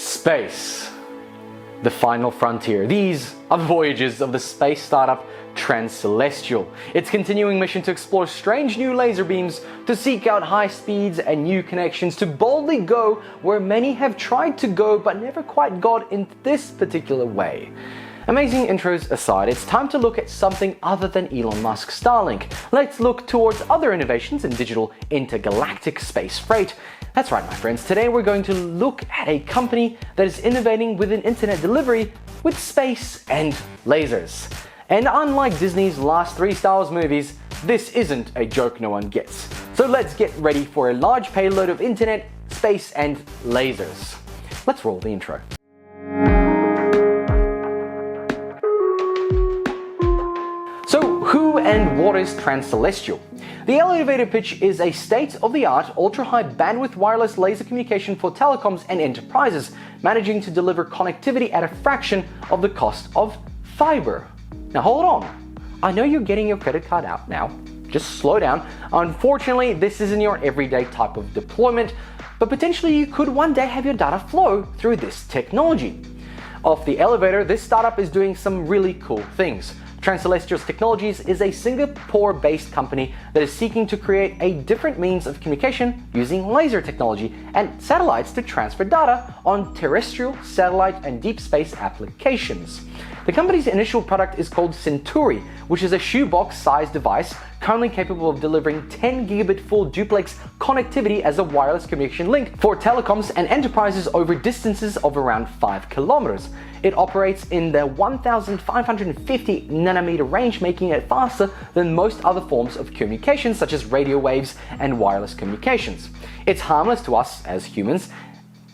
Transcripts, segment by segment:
Space, the final frontier. These are the voyages of the space startup Transcelestial. Its continuing mission to explore strange new laser beams, to seek out high speeds and new connections, to boldly go where many have tried to go but never quite got in this particular way. Amazing intros aside, it's time to look at something other than Elon Musk's Starlink. Let's look towards other innovations in digital intergalactic space freight. That's right, my friends, today we're going to look at a company that is innovating within internet delivery with space and lasers. And unlike Disney's last 3 Star Wars movies, this isn't a joke no one gets. So let's get ready for a large payload of internet, space and lasers. Let's roll the intro. So who and what is Transcelestial? The elevator pitch is a state-of-the-art, ultra-high bandwidth wireless laser communication for telecoms and enterprises, managing to deliver connectivity at a fraction of the cost of fiber. Now hold on, I know you're getting your credit card out now, just slow down. Unfortunately, this isn't your everyday type of deployment, but potentially you could one day have your data flow through this technology. Off the elevator, this startup is doing some really cool things. Transcelestial's Technologies is a Singapore-based company that is seeking to create a different means of communication using laser technology and satellites to transfer data on terrestrial, satellite, and deep space applications. The company's initial product is called Centauri, which is a shoebox-sized device currently capable of delivering 10 gigabit full duplex connectivity as a wireless communication link for telecoms and enterprises over distances of around 5 kilometers. It operates in the 1550 nanometer range, making it faster than most other forms of communication such as radio waves and wireless communications. It's harmless to us as humans,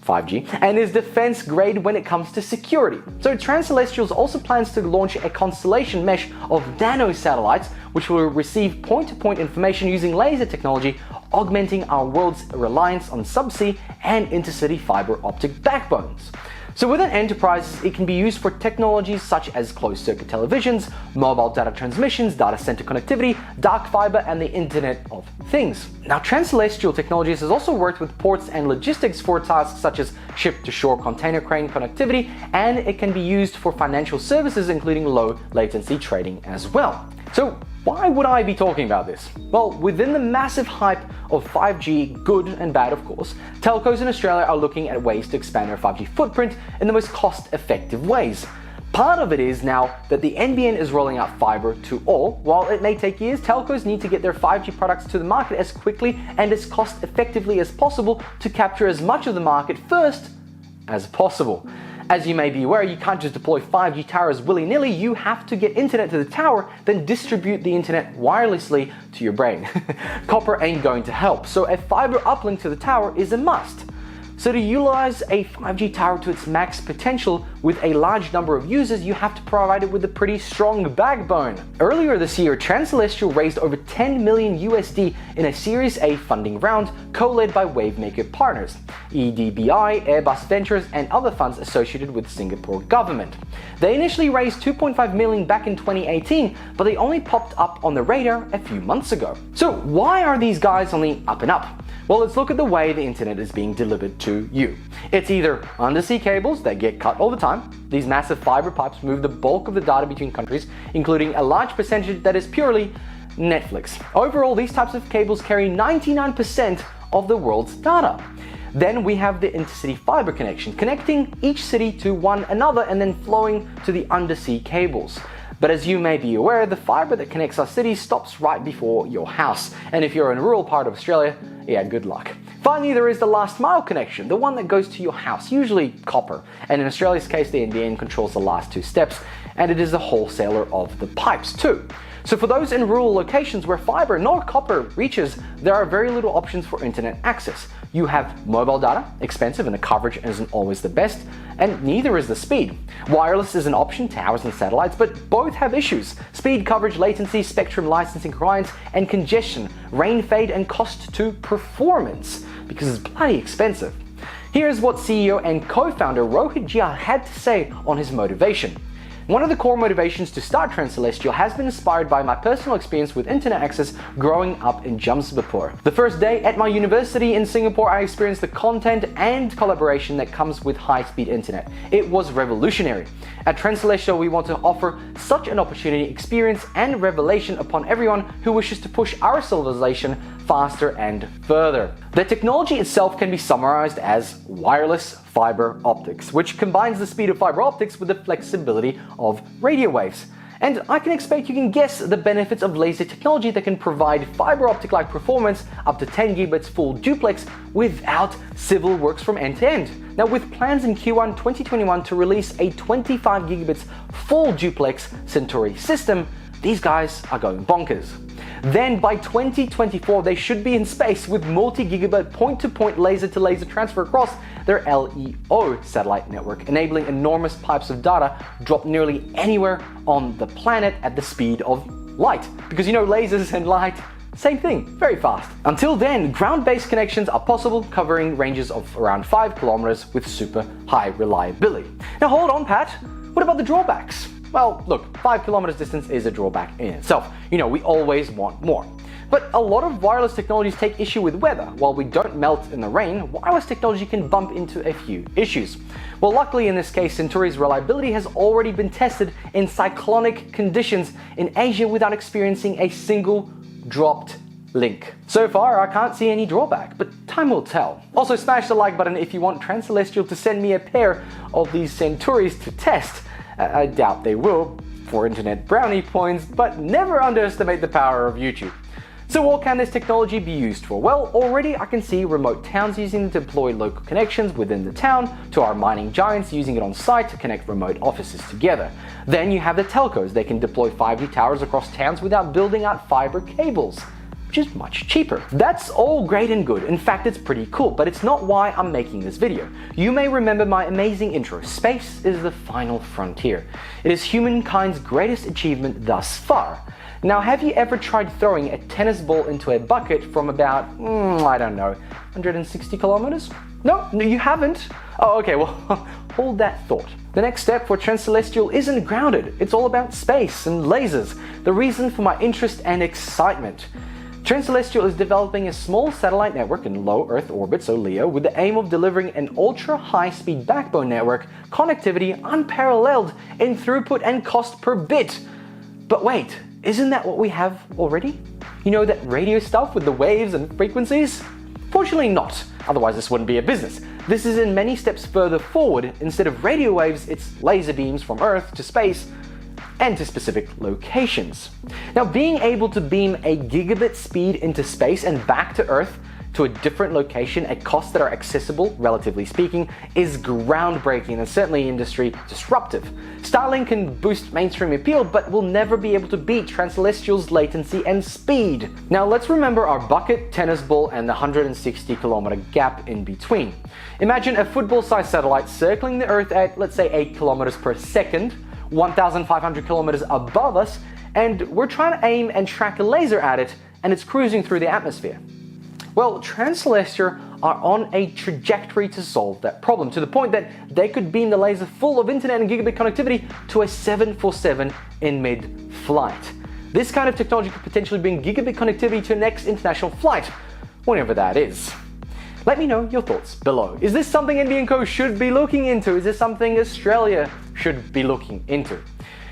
5G, and is defense grade when it comes to security. So Transcelestial also plans to launch a constellation mesh of nano satellites which will receive point-to-point information using laser technology, augmenting our world's reliance on subsea and intercity fiber optic backbones. So within enterprises, it can be used for technologies such as closed-circuit televisions, mobile data transmissions, data center connectivity, dark fiber, and the Internet of Things. Now, Transcelestial Technologies has also worked with ports and logistics for tasks such as ship-to-shore container crane connectivity, and it can be used for financial services, including low-latency trading as well. So why would I be talking about this? Well, within the massive hype of 5G, good and bad of course, telcos in Australia are looking at ways to expand their 5G footprint in the most cost-effective ways. Part of it is now that the NBN is rolling out fiber to all. While it may take years, telcos need to get their 5G products to the market as quickly and as cost-effectively as possible to capture as much of the market first as possible. As you may be aware, you can't just deploy 5G towers willy-nilly, you have to get internet to the tower, then distribute the internet wirelessly to your brain. Copper ain't going to help, so a fiber uplink to the tower is a must. So to utilize a 5G tower to its max potential with a large number of users, you have to provide it with a pretty strong backbone. Earlier this year, Transcelestial raised over 10 million USD in a Series A funding round co-led by Wavemaker partners, EDBI, Airbus Ventures, and other funds associated with the Singapore government. They initially raised 2.5 million back in 2018, but they only popped up on the radar a few months ago. So why are these guys on the up and up? Well, let's look at the way the internet is being delivered to you. It's either undersea cables that get cut all the time. These massive fiber pipes move the bulk of the data between countries, including a large percentage that is purely Netflix. Overall, these types of cables carry 99% of the world's data. Then we have the intercity fiber connection, connecting each city to one another and then flowing to the undersea cables. But as you may be aware, the fiber that connects our cities stops right before your house. And if you're in a rural part of Australia, yeah, good luck. Finally, there is the last mile connection, the one that goes to your house, usually copper. And in Australia's case, the NBN controls the last 2 steps, and it is a wholesaler of the pipes too. So for those in rural locations where fiber nor copper reaches, there are very little options for internet access. You have mobile data, expensive, and the coverage isn't always the best, and neither is the speed. Wireless is an option, towers and satellites, but both have issues. Speed, coverage, latency, spectrum licensing requirements, and congestion, rain fade, and cost to performance, because it's bloody expensive. Here's what CEO and co-founder Rohit Jha had to say on his motivation. One of the core motivations to start Transcelestial has been inspired by my personal experience with internet access growing up in Jamshedpur. The first day at my university in Singapore, I experienced the content and collaboration that comes with high-speed internet. It was revolutionary. At Transcelestial, we want to offer such an opportunity, experience, and revelation upon everyone who wishes to push our civilization faster and further. The technology itself can be summarized as wireless fiber optics, which combines the speed of fiber optics with the flexibility of radio waves. And I can expect you can guess the benefits of laser technology that can provide fiber optic-like performance up to 10 gigabits full duplex without civil works from end to end. Now, with plans in Q1 2021 to release a 25 gigabits full duplex Centauri system, these guys are going bonkers. Then by 2024, they should be in space with multi-gigabit point-to-point laser-to-laser transfer across their LEO satellite network, enabling enormous pipes of data drop nearly anywhere on the planet at the speed of light. Because you know, lasers and light, same thing, very fast. Until then, ground-based connections are possible, covering ranges of around 5 kilometers with super high reliability. Now hold on, Pat, what about the drawbacks? Well, look, 5 kilometers distance is a drawback in itself. You know, we always want more. But a lot of wireless technologies take issue with weather. While we don't melt in the rain, wireless technology can bump into a few issues. Well, luckily in this case, Centauri's reliability has already been tested in cyclonic conditions in Asia without experiencing a single dropped link. So far, I can't see any drawback, but time will tell. Also, smash the like button if you want Transcelestial to send me a pair of these Centauris to test. I doubt they will, for internet brownie points, but never underestimate the power of YouTube. So what can this technology be used for? Well, already I can see remote towns using it to deploy local connections within the town, to our mining giants using it on site to connect remote offices together. Then you have the telcos. They can deploy 5G towers across towns without building out fiber cables, which is much cheaper. That's all great and good. In fact, it's pretty cool, but it's not why I'm making this video. You may remember my amazing intro. Space is the final frontier. It is humankind's greatest achievement thus far. Now, have you ever tried throwing a tennis ball into a bucket from about, I don't know, 160 kilometers? No, you haven't? Oh, okay, well, hold that thought. The next step for Transcelestial isn't grounded. It's all about space and lasers, the reason for my interest and excitement. Transcelestial is developing a small satellite network in low Earth orbit, so LEO, with the aim of delivering an ultra-high-speed backbone network connectivity unparalleled in throughput and cost per bit. But wait, isn't that what we have already? You know, that radio stuff with the waves and frequencies? Fortunately not, otherwise this wouldn't be a business. This is in many steps further forward. Instead of radio waves, it's laser beams from Earth to space and to specific locations. Now, being able to beam a gigabit speed into space and back to Earth to a different location at costs that are accessible, relatively speaking, is groundbreaking and certainly industry disruptive. Starlink can boost mainstream appeal, but will never be able to beat Transcelestial's latency and speed. Now let's remember our bucket, tennis ball, and the 160 kilometer gap in between. Imagine a football-sized satellite circling the Earth at, let's say, 8 kilometers per second, 1,500 kilometers above us, and we're trying to aim and track a laser at it, and it's cruising through the atmosphere. Well, Transcelestial are on a trajectory to solve that problem, to the point that they could beam the laser full of internet and gigabit connectivity to a 747 in mid-flight. This kind of technology could potentially bring gigabit connectivity to the next international flight, whenever that is. Let me know your thoughts below. Is this something NB & Co should be looking into? Is this something Australia should be looking into?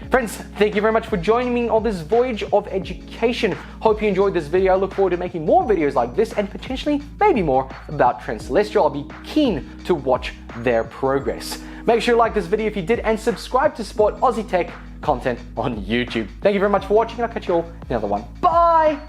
Friends, thank you very much for joining me on this voyage of education. Hope you enjoyed this video. I look forward to making more videos like this and potentially maybe more about Transcelestial. I'll be keen to watch their progress. Make sure you like this video if you did and subscribe to support Aussie Tech content on YouTube. Thank you very much for watching and I'll catch you all in another one. Bye!